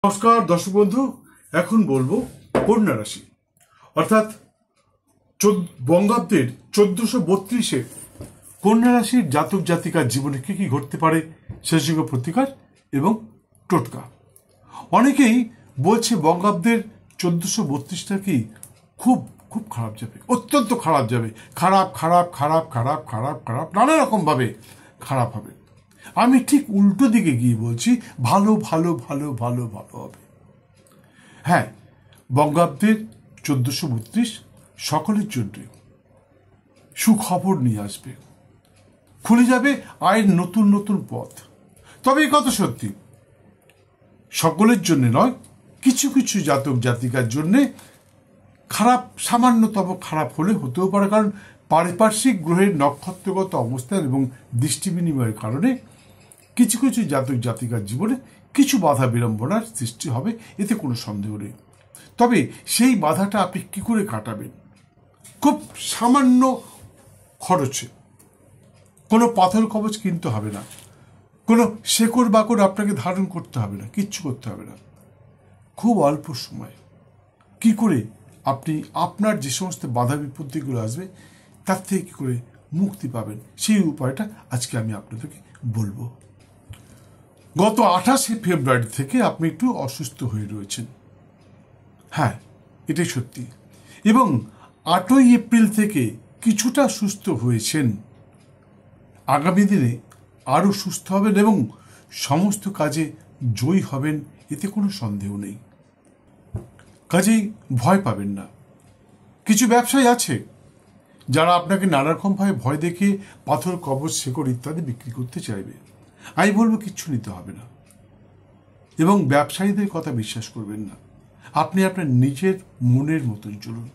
নমস্কার দর্শক বন্ধু, এখন বলবো কন্যা রাশি অর্থাৎ বঙ্গাব্দের 1432-এ কন্যা রাশির জাতক জাতিকার জীবনে কি কি ঘটতে পারে সেই সঙ্গে প্রতিকার এবং টোটকা। অনেকেই বলছে বঙ্গাব্দের 1432টা কি খুব খুব খারাপ যাবে, অত্যন্ত খারাপ যাবে, খারাপ খারাপ খারাপ খারাপ খারাপ খারাপ নানা রকম ভাবে খারাপ হবে। আমি ঠিক উল্টো দিকে গিয়ে বলছি ভালো ভালো ভালো ভালো ভালো হবে। হ্যাঁ, বঙ্গাব্দের 1432 সকলের জন্য সুখবর নিয়ে আসবে, খুলে যাবে আয়ের নতুন নতুন পথ। তবে এই কথা সত্যি, সকলের জন্য নয়, কিছু কিছু জাতক জাতিকার জন্য খারাপ, সামান্যতম খারাপ হলে হতেও পারে, কারণ পারিপার্শ্বিক গ্রহের নক্ষত্রগত অবস্থান এবং দৃষ্টি বিনিময়ের কারণে কিছু কিছু জাতক জাতিকার জীবনে কিছু বাধা বিড়ম্বনার সৃষ্টি হবে, এতে কোনো সন্দেহ নেই। তবে সেই বাধাটা আপনি কি করে কাটাবেন? খুব সামান্য খরচে, কোনো পাথর কবচ কিনতে হবে না, কোনো শেকড় বাকড় আপনাকে ধারণ করতে হবে না, কিচ্ছু করতে হবে না। খুব অল্প সময় কি করে আপনি আপনার যে সমস্ত বাধা বিপত্তিগুলো আসবে তার থেকে কি করে মুক্তি পাবেন, সেই উপায়টা আজকে আমি আপনাদেরকে বলবো। গত 28শে ফেব্রুয়ারি থেকে আপনি একটু অসুস্থ হয়ে রয়েছেন, হ্যাঁ এটাই সত্যি, এবং 8ই এপ্রিল থেকে কিছুটা সুস্থ হয়েছেন। আগামী দিনে আরও সুস্থ হবেন এবং সমস্ত কাজে জয়ী হবেন, এতে কোনো সন্দেহ নেই। কাজেই ভয় পাবেন না। কিছু ব্যবসায়ী আছে যারা আপনাকে নানারকমভাবে ভয় দেখিয়ে পাথর কবচ শেকড় ইত্যাদি বিক্রি করতে চাইবে। আমি বলবো কিচ্ছু নিতে হবে না, এবং ব্যবসায়ীদের কথা বিশ্বাস করবেন না। আপনি আপনার নিজের মনের মতন চলুন।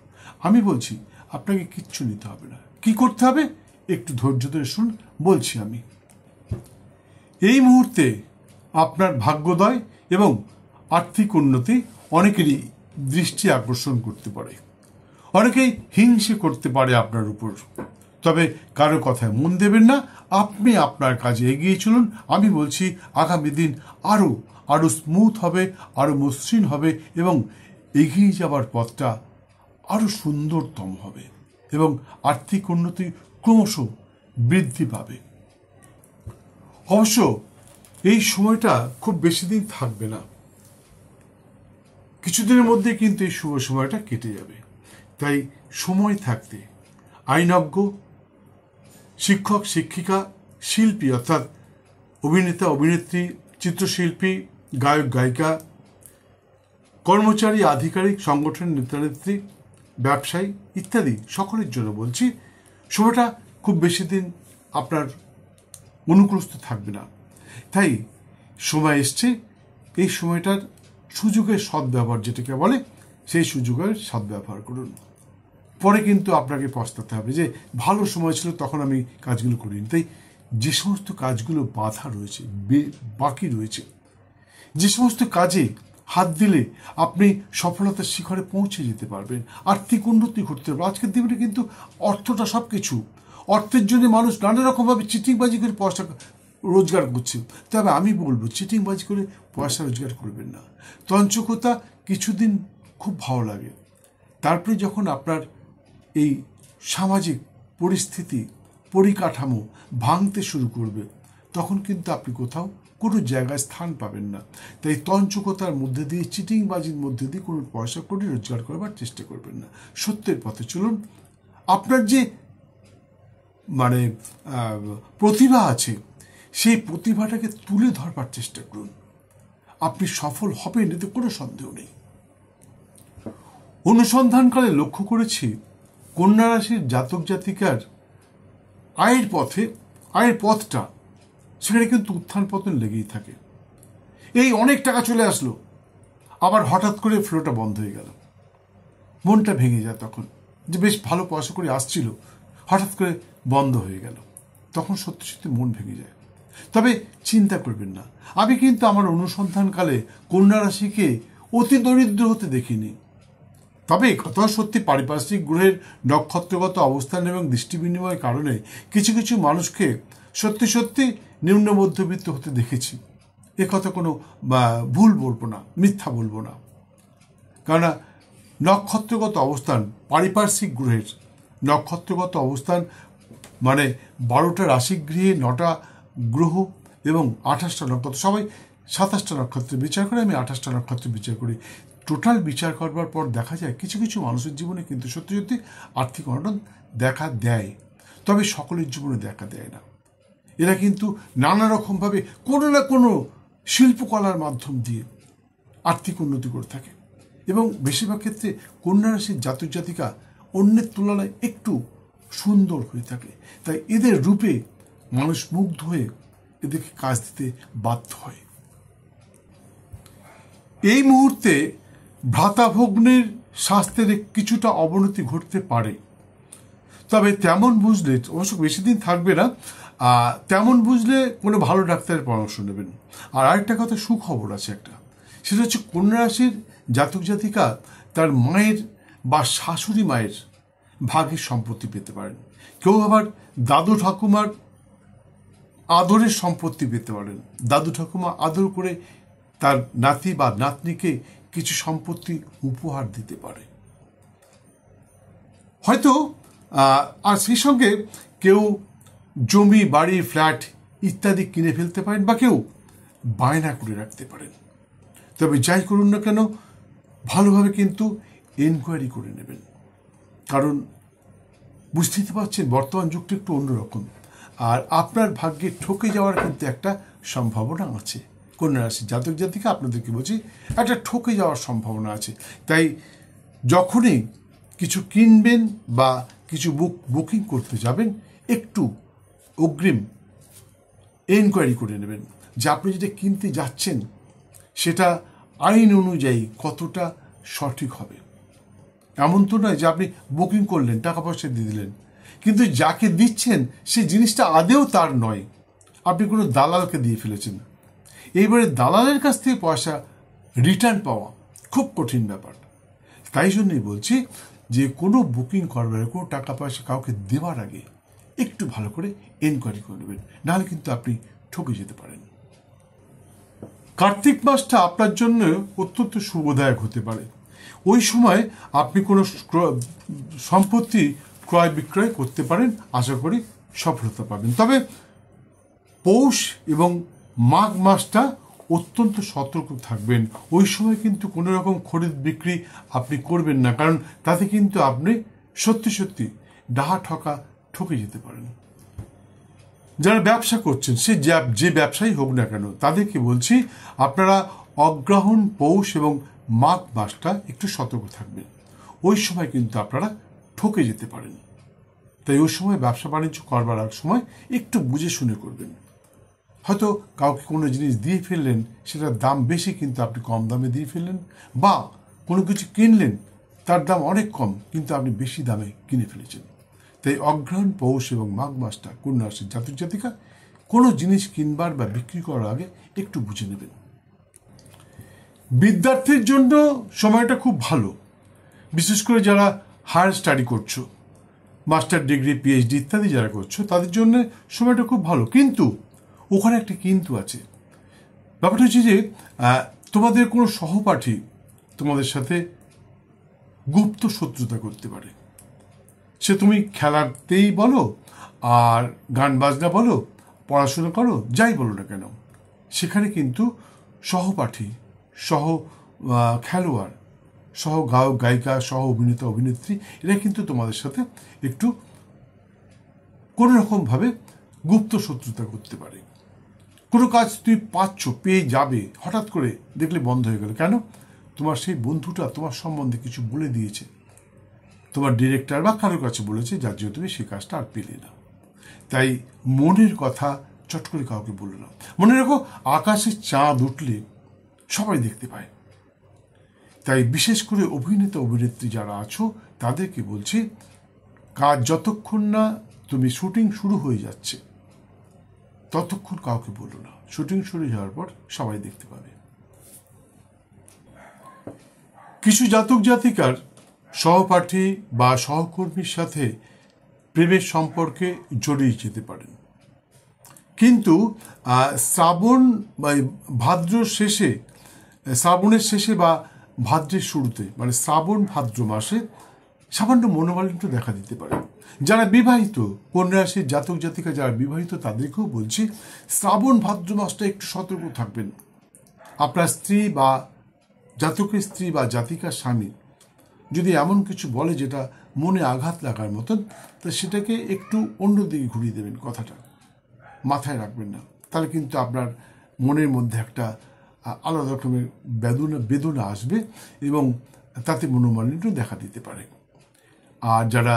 আমি বলছি আপনাকে কিচ্ছু নিতে হবে না। কি করতে হবে একটু ধৈর্য ধরে শুনুন, বলছি আমি। এই মুহূর্তে আপনার ভাগ্যোদয় এবং আর্থিক উন্নতি অনেকেরই দৃষ্টি আকর্ষণ করতে পারে, অনেকেই হিংসে করতে পারে আপনার উপর। তবে কারো কথায় মন দেবেন না, আপনি আপনার কাজে এগিয়ে চলুন। আমি বলছি আগামী দিন আরো আরো স্মুথ হবে, আরো মসৃণ হবে, এবং এগিয়ে যাবার পথটা আরো সুন্দরতম হবে, এবং আর্থিক উন্নতি ক্রমশ বৃদ্ধি পাবে। অবশ্য এই সময়টা খুব বেশি দিন থাকবে না, কিছুদিনের মধ্যে কিন্তু এই শুভ সময়টা কেটে যাবে। তাই সময় থাকতে আইনজ্ঞ, শিক্ষক শিক্ষিকা, শিল্পী অর্থাৎ অভিনেতা অভিনেত্রী, চিত্রশিল্পী, গায়ক গায়িকা, কর্মচারী, আধিকারিক, সংগঠনের নেতানেত্রী, ব্যবসায়ী ইত্যাদি সকলের জন্য বলছি সময়টা খুব বেশি দিন আপনার অনুকূলস্থ থাকবে না। তাই সময় এসছে, এই সময়টার সুযোগের সদ্ব্যবহার যেটাকে বলে, সেই সুযোগের সদ্ব্যবহার করুন। পরে কিন্তু আপনাকে পস্তাতে হবে যে ভালো সময় ছিল তখন আমি কাজগুলো করিনি। তাই যে সমস্ত কাজগুলো বাধা রয়েছে, বাকি রয়েছে, যে সমস্ত কাজে হাত দিলে আপনি সফলতার শিখরে পৌঁছে যেতে পারবেন, আর্থিক উন্নতি ঘটতে পারবে। আজকের দিনে কিন্তু অর্থটা সব কিছু, অর্থের জন্য মানুষ নানা রকমভাবে চিটিংবাজি করে পয়সা রোজগার করছে। তবে আমি বলবো চিটিংবাজি করে পয়সা রোজগার করবেন না। তঞ্চকতা কিছুদিন খুব ভালো লাগে, তারপরে যখন আপনার এই সামাজিক পরিস্থিতি পরিকাঠামো ভাঙতে শুরু করবে, তখন কিন্তু আপনি কোথাও কোনো জায়গায় স্থান পাবেন না। তাই তঞ্চকতার মধ্যে দিয়ে, চিটিংবাজির মধ্যে দিয়ে কোনো পয়সা করে রোজগার করবার চেষ্টা করবেন না। সত্যের পথে চলুন। আপনার যে প্রতিভা আছে, সেই প্রতিভাটাকে তুলে ধরবার চেষ্টা করুন। আপনি সফল হবেন, এতে কোনো সন্দেহ নেই। অনুসন্ধানকালে লক্ষ্য করেছি কন্যা রাশির জাতক জাতিকার আয়ের পথটা সেখানে কিন্তু উত্থান পতন লেগেই থাকে। এই অনেক টাকা চলে আসলো, আবার হঠাৎ করে ফ্লোটা বন্ধ হয়ে গেল, মনটা ভেঙে যায় তখন, যে বেশ ভালো পয়সা করে আসছিল, হঠাৎ করে বন্ধ হয়ে গেল, তখন সত্যি সত্যি মন ভেঙে যায়। তবে চিন্তা করবেন না, আমি কিন্তু আমার অনুসন্ধানকালে কন্যা রাশিকে অতি দরিদ্র হতে দেখিনি। তবে কথাও সত্যি, পারিপার্শ্বিক গ্রহের নক্ষত্রগত অবস্থান এবং দৃষ্টি বিনিময়ের কারণে কিছু কিছু মানুষকে সত্যি সত্যি নিম্ন মধ্যবিত্ত হতে দেখেছি। এ কথা কোনো ভুল বলবো না, মিথ্যা বলবো না। কেননা নক্ষত্রগত অবস্থান, পারিপার্শ্বিক গ্রহের নক্ষত্রগত অবস্থান মানে 12টা রাশিগৃহে 9টা গ্রহ এবং 28টা নক্ষত্র, সবাই 27টা নক্ষত্রের বিচার করে, আমি 28টা নক্ষত্রের বিচার করি। টোটাল বিচার করবার পর দেখা যায় কিছু কিছু মানুষের জীবনে কিন্তু সত্যি সত্যি আর্থিক অনটন দেখা দেয়, তবে সকলের জীবনে দেখা দেয় না। এরা কিন্তু নানা রকমভাবে কোনো না কোনো শিল্পকলার মাধ্যম দিয়ে আর্থিক উন্নতি করে থাকে, এবং বেশিরভাগ ক্ষেত্রে কন্যা রাশির জাতক জাতিকা অন্যের তুলনায় একটু সুন্দর হয়ে থাকে। তাই এদের রূপে মানুষ মুগ্ধ হয়ে এদেরকে কাজ দিতে বাধ্য হয়। এই মুহূর্তে ভ্রাতাভগ্নের স্বাস্থ্যের কিছুটা অবনতি ঘটতে পারে, তবে তেমন বুঝলে, অবশ্য বেশি দিন থাকবে না, তেমন বুঝলে কোনো ভালো ডাক্তারের পরামর্শ নেবেন। আর আরেকটা কথা, সুখবর আছে একটা, সেটা হচ্ছে কন্যা রাশির জাতক জাতিকা তার মায়ের বা শাশুড়ি মায়ের ভাগের সম্পত্তি পেতে পারেন। কেউ আবার দাদু ঠাকুমার আদরের সম্পত্তি পেতে পারেন। দাদু ঠাকুমা আদর করে তার নাতি বা নাতনিকে কিছু সম্পত্তি উপহার দিতে পারে হয়তো। আর সেই সঙ্গে কেউ জমি, বাড়ি, ফ্ল্যাট ইত্যাদি কিনে ফেলতে পারেন, বা কেউ বায়না করে রাখতে পারেন। তবে যাই করুন না কেন, ভালোভাবে কিন্তু এনকোয়ারি করে নেবেন, কারণ বুঝতেই পারছেন বর্তমান যুগটা একটু অন্যরকম, আর আপনার ভাগ্যে ঠকে যাওয়ার কিন্তু একটা সম্ভাবনা আছে। কন্যা রাশির জাতক জাতিকা আপনাদেরকে বলছি, একটা ঠকে যাওয়ার সম্ভাবনা আছে। তাই যখনই কিছু কিনবেন বা কিছু বুকিং করতে যাবেন, একটু অগ্রিম এনকোয়ারি করে নেবেন যে আপনি যেটা কিনতে যাচ্ছেন সেটা আইন অনুযায়ী কতটা সঠিক হবে। এমন তো নয় যে আপনি বুকিং করলেন, টাকা পয়সা দিয়ে দিলেন, কিন্তু যাকে দিচ্ছেন সেই জিনিসটা আদেও তার নয়, আপনি কোনো দালালকে দিয়ে ফেলেছেন। এইবারে দালালের কাছ থেকে পয়সা রিটার্ন পাওয়া খুব কঠিন ব্যাপার। তাই জন্যই বলছি যে কোনো বুকিং করবার, কোনো টাকা পয়সা কাউকে দেওয়ার আগে একটু ভালো করে এনকোয়ারি করে নেবেন, নাহলে কিন্তু আপনি ঠকে যেতে পারেন। কার্তিক মাসটা আপনার জন্য অত্যন্ত শুভদায়ক হতে পারে। ওই সময় আপনি কোনো সম্পত্তি ক্রয় বিক্রয় করতে পারেন, আশা করি সফলতা পাবেন। তবে পৌষ এবং মাঘ মাসটা অত্যন্ত সতর্ক থাকবেন। ওই সময় কিন্তু কোনো রকম খরিদ বিক্রি আপনি করবেন না, কারণ তাতে কিন্তু আপনি সত্যি সত্যি ডাহা ঠকে যেতে পারেন। যারা ব্যবসা করছেন, সে যে ব্যবসায়ী হোক না কেন, তাদেরকে বলছি আপনারা অগ্রহায়ণ, পৌষ এবং মাঘ মাসটা একটু সতর্ক থাকবেন। ওই সময় কিন্তু আপনারা ঠকে যেতে পারেন। তাই ওই সময় ব্যবসা বাণিজ্য করবার সময় একটু বুঝে শুনে করবেন। হয়তো কাউকে কোনো জিনিস দিয়ে ফেললেন, সেটার দাম বেশি কিন্তু আপনি কম দামে দিয়ে ফেললেন, বা কোনো কিছু কিনলেন তার দাম অনেক কম কিন্তু আপনি বেশি দামে কিনে ফেলেছেন। তাই অগ্রহায়ণ, পৌষ এবং মাঘ মাসটা কন্যা রাশির জাতক জাতিকা কোনো জিনিস কিনবার বা বিক্রি করার আগে একটু বুঝে নেবেন। বিদ্যার্থীর জন্য সময়টা খুব ভালো, বিশেষ করে যারা হায়ার স্টাডি করছো, মাস্টার ডিগ্রি, পিএইচডি ইত্যাদি যারা করছো, তাদের জন্য সময়টা খুব ভালো। কিন্তু ওখানে একটা কিন্তু আছে। ব্যাপারটা হচ্ছে যে তোমাদের কোনো সহপাঠী তোমাদের সাথে গুপ্ত শত্রুতা করতে পারে। সে তুমি খেলাতেই বলো, আর গান বাজনা বলো, পড়াশোনা করো, যাই বলো না কেন, সেখানে কিন্তু সহপাঠী, খেলোয়াড়, গায়ক গায়িকা, অভিনেতা অভিনেত্রী, এরা কিন্তু তোমাদের সাথে একটু কোনো রকমভাবে গুপ্ত শত্রুতা করতে পারে। কোনো কাজ তুমি পেয়ে যাবে, হঠাৎ করে দেখলে বন্ধ হয়ে গেল। কেন? তোমার সেই বন্ধুটা তোমার সম্বন্ধে কিছু বলে দিয়েছে, তোমার ডিরেক্টর বা কারোর কাছে বলেছে, যার জন্য তুমি সেই কাজটা আর পেলে না। তাই মনের কথা চট করে কাউকে বলো না। মনে রাখো, আকাশে চাঁদ উঠলে সবাই দেখতে পায়। তাই বিশেষ করে অভিনেতা অভিনেত্রী যারা আছো, তাদেরকে বলছি, কাজ যতক্ষণ না তুমি শুটিং শুরু হয়ে যাচ্ছে ততক্ষণ কাউকে বলো না। শুটিং শুরু হওয়ার পর সবাই দেখতে পাবে। কিছু জাতক জাতিকার সহপাঠী বা সহকর্মীর সাথে প্রেমের সম্পর্কে জড়িয়ে যেতে পারেন। কিন্তু শ্রাবণ বা ভাদ্র শেষে, শ্রাবণের শেষে বা ভাদ্রের শুরুতে, মানে শ্রাবণ ভাদ্র মাসে সামান্য মনোমালিন্য দেখা দিতে পারে। যারা বিবাহিত, কন্যা রাশির জাতক জাতিকা যারা বিবাহিত, তাদেরকেও বলছি শ্রাবণ ভাদ্র মাসটা একটু সতর্ক থাকবেন। আপনার স্ত্রী বা জাতকের স্ত্রী বা জাতিকার স্বামী যদি এমন কিছু বলে যেটা মনে আঘাত লাগার মতন, তো সেটাকে একটু অন্যদিকে ঘুরিয়ে দেবেন, কথাটা মাথায় রাখবেন না। তাহলে কিন্তু আপনার মনের মধ্যে একটা আলাদা রকমের বেদনা আসবে এবং তাতে মনোমালিন্য দেখা দিতে পারে। আর যারা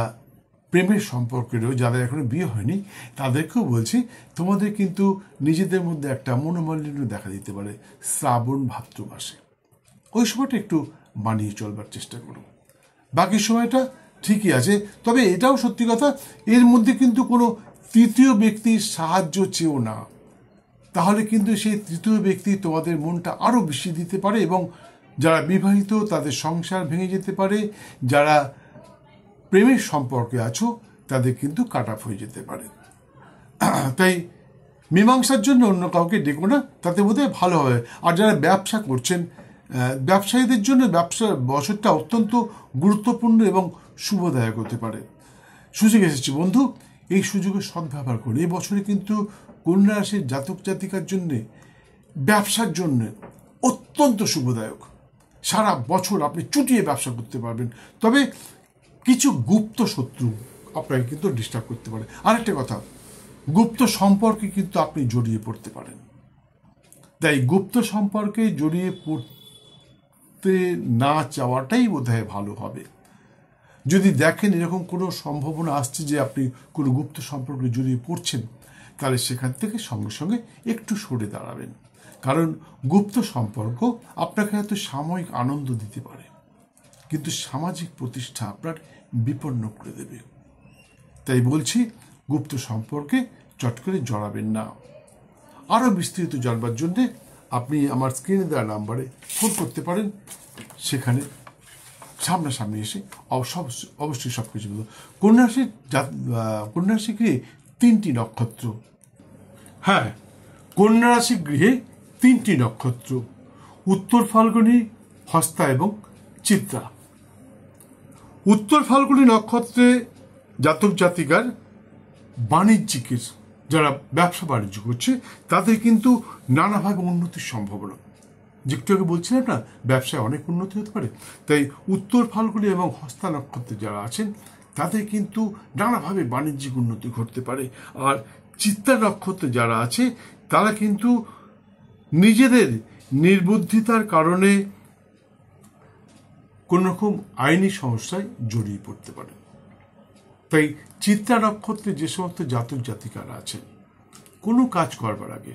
প্রেমের সম্পর্কেরও, যাদের এখনো বিয়ে হয়নি, তাদেরকেও বলছি তোমাদের কিন্তু নিজেদের মধ্যে একটা মনোমালিন্য দেখা দিতে পারে শ্রাবণ ভাদ্র মাসে। ওই সময়টা একটু বানিয়ে চলবার চেষ্টা করো। বাকি সময়টা ঠিকই আছে, তবে এটাও সত্যি কথা, এর মধ্যে কিন্তু কোনো তৃতীয় ব্যক্তির সাহায্য চেও না। তাহলে কিন্তু সেই তৃতীয় ব্যক্তি তোমাদের মনটা আরও বেশি দিতে পারে এবং যারা বিবাহিত তাদের সংসার ভেঙে যেতে পারে। যারা প্রেমের সম্পর্কে আছো তাদের কিন্তু কাট অফ হয়ে যেতে পারে। তাই মীমাংসার জন্য অন্য কাউকে ডেকো না, তাতে বোধহয় ভালো হবে। আর যারা ব্যবসা করছেন, ব্যবসায়ীদের জন্য ব্যবসার বছরটা অত্যন্ত গুরুত্বপূর্ণ এবং শুভদায়ক হতে পারে। সুযোগ এসেছে বন্ধু, এই সুযোগের সদ্ব্যবহার করুন। এই বছরে কিন্তু কন্যা রাশির জাতক জাতিকার জন্য ব্যবসার জন্য অত্যন্ত শুভদায়ক। সারা বছর আপনি চুটিয়ে ব্যবসা করতে পারবেন। তবে কিছু গুপ্ত শত্রু আপনাকে কিন্তু ডিস্টার্ব করতে পারে। আরেকটা কথা, গুপ্ত সম্পর্কে কিন্তু আপনি জড়িয়ে পড়তে পারেন। তাই গুপ্ত সম্পর্কে জড়িয়ে পড়তে না চাওয়াটাই বোধহয় ভালো হবে। যদি দেখেন এরকম কোনো সম্ভাবনা আসছে যে আপনি কোনো গুপ্ত সম্পর্কে জড়িয়ে পড়ছেন, তাহলে সেখান থেকে সঙ্গে সঙ্গে একটু সরে দাঁড়াবেন। কারণ গুপ্ত সম্পর্ক আপনাকে হয়তো সাময়িক আনন্দ দিতে পারে, কিন্তু সামাজিক প্রতিষ্ঠা আপনার বিপন্ন করে দেবে। তাই বলছি, গুপ্ত সম্পর্কে চট করে জড়াবেন না। আরও বিস্তৃত জানবার জন্যে আপনি আমার স্ক্রিনে দেওয়া নাম্বারে ফোন করতে পারেন। সেখানে সামনাসামনি এসে অবশ্যই সব কিছু বলব। কন্যা রাশি গৃহে 3টি নক্ষত্র। হ্যাঁ, কন্যা রাশি গৃহে 3টি নক্ষত্র: উত্তর ফাল্গুনী, হস্তা এবং চিত্রা। উত্তর ফাল্গুনী নক্ষত্রে জাতক জাতিকার বাণিজ্যিকের, যারা ব্যবসা বাণিজ্য করছে, তাদের কিন্তু নানাভাবে উন্নতির সম্ভাবনা। যেটু আগে বলছিলাম না, ব্যবসায় অনেক উন্নতি হতে পারে। তাই উত্তর ফাল্গুনী এবং হস্তা নক্ষত্রে যারা আছেন তাদের কিন্তু নানাভাবে বাণিজ্যিক উন্নতি ঘটতে পারে। আর চিত্রা নক্ষত্রে যারা আছে তারা কিন্তু নিজেদের নির্বুদ্ধিতার কারণে কোন রকম আইনি সমস্যায় জড়িয়ে পড়তে পারে। তাই চিত্রা নক্ষত্রে যে সমস্ত জাতক জাতিকারা আছেন, কোনো কাজ করবার আগে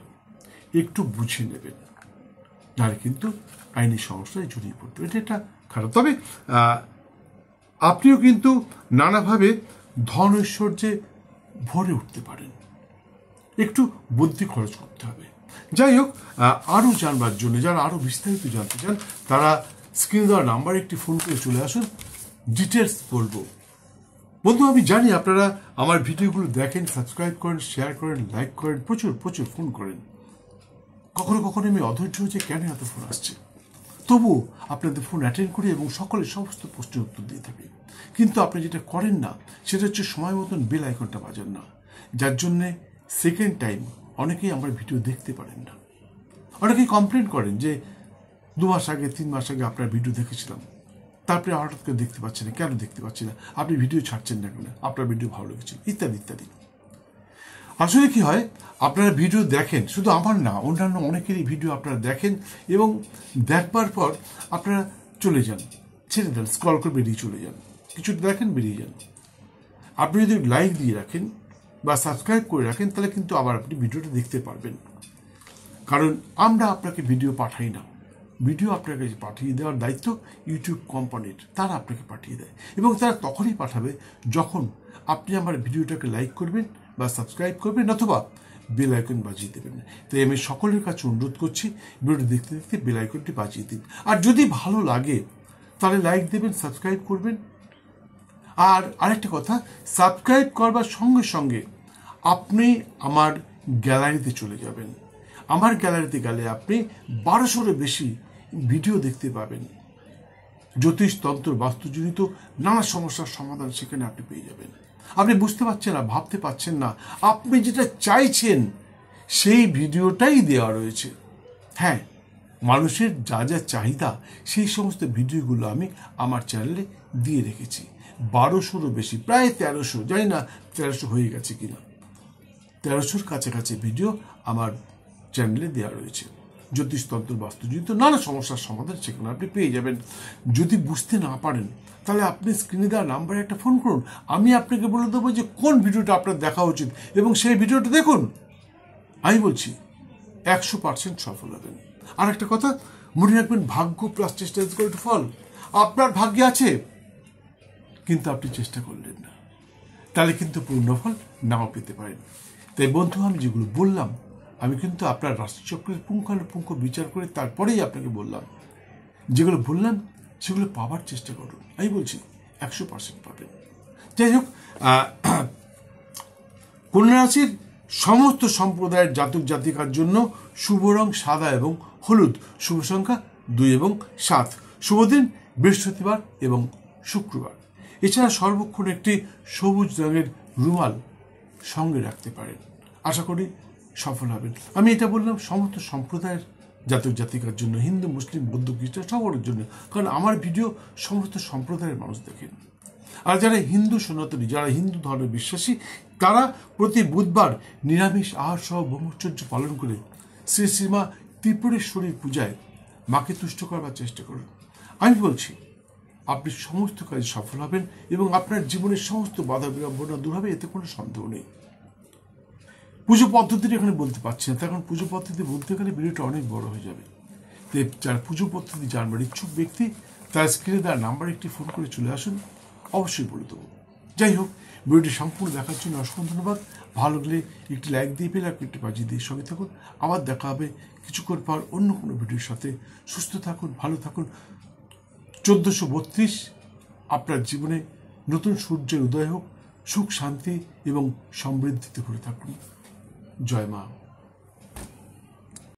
একটু বুঝে নেবেন, নাহলে কিন্তু আইনি সমস্যায় জড়িয়ে পড়তে পারে। এটা খারাপ। তবে আপনিও কিন্তু নানাভাবে ধন ঐশ্বর্যে ভরে উঠতে পারেন, একটু বুদ্ধি খরচ করতে হবে। যাই হোক, আরও জানবার জন্য, যারা আরও বিস্তারিত জানতে চান, তারা স্ক্রিনে দেওয়া নাম্বারে একটি ফোন করে চলে আসুন, ডিটেলস বলবো। বন্ধু, আমি জানি আপনারা আমার ভিডিওগুলো দেখেন, সাবস্ক্রাইব করেন, শেয়ার করেন, লাইক করেন, প্রচুর প্রচুর ফোন করেন। কখনো কখনো আমি অধৈর্য হয়েছে কেন এত ফোন আসছে, তবুও আপনাদের ফোন অ্যাটেন্ড করি এবং সকলের সমস্ত প্রশ্নের উত্তর দিয়ে থাকি। কিন্তু আপনি যেটা করেন না, সেটা হচ্ছে সময় মতন বেল আইকনটা বাজান না, যার জন্যে সেকেন্ড টাইম অনেকেই আমার ভিডিও দেখতে পারেন না। অনেকেই কমপ্লেন করেন যে 2 মাস আগে 3 মাস আগে আপনার ভিডিও দেখেছিলাম, তারপরে হঠাৎ করে দেখতে পাচ্ছি না, কেন দেখতে পাচ্ছি না, আপনি ভিডিও ছাড়ছেন না কেন, আপনার ভিডিও ভালো লেগেছিল, ইত্যাদি ইত্যাদি। আসলে কি হয়, আপনারা ভিডিও দেখেন, শুধু আমার না, অন্যান্য অনেকেরই ভিডিও আপনারা দেখেন এবং দেখবার পর আপনারা চলে যান, ছেড়ে দেন, স্ক্রল করে বেরিয়ে চলে যান, কিছু দেখেন বেরিয়ে যান। আপনি যদি লাইক দিয়ে রাখেন বা সাবস্ক্রাইব করে রাখেন, তাহলে কিন্তু আবার আপনি ভিডিওটা দেখতে পারবেন। কারণ আমরা আপনাকে ভিডিও পাঠাই না, ভিডিও আপনার কাছে পাঠিয়ে দেওয়ার দায়িত্ব ইউটিউব কোম্পানির, তারা আপনাকে পাঠিয়ে দেয় এবং তারা তখনই পাঠাবে যখন আপনি আমার ভিডিওটাকে লাইক করবেন বা সাবস্ক্রাইব করবেন অথবা বেল আইকন বাজিয়ে দেবেন। তাই আমি সকলের কাছে অনুরোধ করছি, ভিডিওটি দেখতে দেখতে বেল আইকনটি বাজিয়ে দিন। আর যদি ভালো লাগে তাহলে লাইক দেবেন, সাবস্ক্রাইব করবেন। আর আরেকটা কথা, সাবস্ক্রাইব করবার সঙ্গে সঙ্গে আপনি আমার গ্যালারিতে চলে যাবেন। আমার গ্যালারিতে গেলে আপনি 1200-এর বেশি ভিডিও দেখতে পাবেন। জ্যোতিষ, তন্ত্র, বাস্তুজনিত নানা সমস্যার সমাধান সেখানে আপনি পেয়ে যাবেন। আপনি বুঝতে পারছেন না, ভাবতে পারছেন না, আপনি যেটা চাইছেন সেই ভিডিওটাই দেওয়া রয়েছে। হ্যাঁ, মানুষের যা যা চাহিদা সেই সমস্ত ভিডিওগুলো আমি আমার চ্যানেলে দিয়ে রেখেছি। 1200-রও বেশি, প্রায় 1300, জানি না 1300 হয়ে গেছে কিনা, 1300-র কাছাকাছি ভিডিও আমার চ্যানেলে দেওয়া রয়েছে। জ্যোতিষতন্ত্র, বাস্তুজনিত নানা সমস্যার সমাধান সেখানে আপনি পেয়ে যাবেন। যদি বুঝতে না পারেন তাহলে আপনি স্ক্রিনে দেওয়া নাম্বারে একটা ফোন করুন, আমি আপনাকে বলে দেবো যে কোন ভিডিওটা আপনার দেখা উচিত এবং সেই ভিডিওটা দেখুন। আমি বলছি 100% সফল হবেন। আর একটা কথা মনে রাখবেন, ভাগ্য প্লাস চেষ্টা ইজ ইকুয়াল টু ফল। আপনার ভাগ্যে আছে কিন্তু আপনি চেষ্টা করলেন না, তাহলে কিন্তু পূর্ণফল নাও পেতে পারেন। তাই বন্ধু, আমি যেগুলো বললাম আমি কিন্তু আপনার রাশিচক্রের পুঙ্খানুপুঙ্খ বিচার করে তারপরেই আপনাকে বললাম। যেগুলো বললাম সেগুলো পাওয়ার চেষ্টা করুন। আমি বলছি 100% পাবেন। যাই হোক, কন্যা রাশির সমস্ত সম্প্রদায়ের জাতক জাতিকার জন্য শুভ রং সাদা এবং হলুদ, শুভ সংখ্যা 2 এবং 7, শুভ দিন বৃহস্পতিবার এবং শুক্রবার। এছাড়া সর্বক্ষণ একটি সবুজ রঙের রুমাল সঙ্গে রাখতে পারেন। আশা করি সফল হবেন। আমি এটা বললাম সমস্ত সম্প্রদায়ের জাতক জাতিকার জন্য, হিন্দু, মুসলিম, বৌদ্ধ, খ্রিস্টান সবার জন্য, কারণ আমার ভিডিও সমস্ত সম্প্রদায়ের মানুষ দেখেন। আর যারা হিন্দু সনাতনী, যারা হিন্দু ধর্মে বিশ্বাসী, তারা প্রতি বুধবার নিরামিষ আহার সহ ব্রহ্মচর্য পালন করে শ্রী শ্রীমা ত্রিপুরেশ্বরীর পূজায় মাকে তুষ্ট করবার চেষ্টা করুন। আমি বলছি আপনি সমস্ত কাজে সফল হবেন এবং আপনার জীবনের সমস্ত বাধা বিড়ম্বনা দূর হবে, এতে কোনো সন্দেহ নেই। পুজো পদ্ধতিটা এখানে বলতে পারছি না, তখন পুজো পদ্ধতি বলতে গেলে ভিডিওটা অনেক বড় হয়ে যাবে। তাই যার পুজো পদ্ধতি জানবার ইচ্ছুক ব্যক্তি তার স্ক্রিনে দেওয়ার নাম্বার একটি ফোন করে চলে আসুন, অবশ্যই বলে দেবো। যাই হোক, ভিডিওটি সম্পূর্ণ দেখার জন্য অসংখ্য ধন্যবাদ। ভালো লাগলে একটি লাইক দিয়ে পেলে আপনি একটি বাজিয়ে দিয়ে সঙ্গে থাকুন। আবার দেখা হবে কিছুক্ষণ পর অন্য কোনো ভিডিওর সাথে। সুস্থ থাকুন, ভালো থাকুন। 1432 আপনার জীবনে নতুন সূর্যের উদয় হোক, সুখ শান্তি এবং সমৃদ্ধিতে ভরে থাকুন। জয় মা।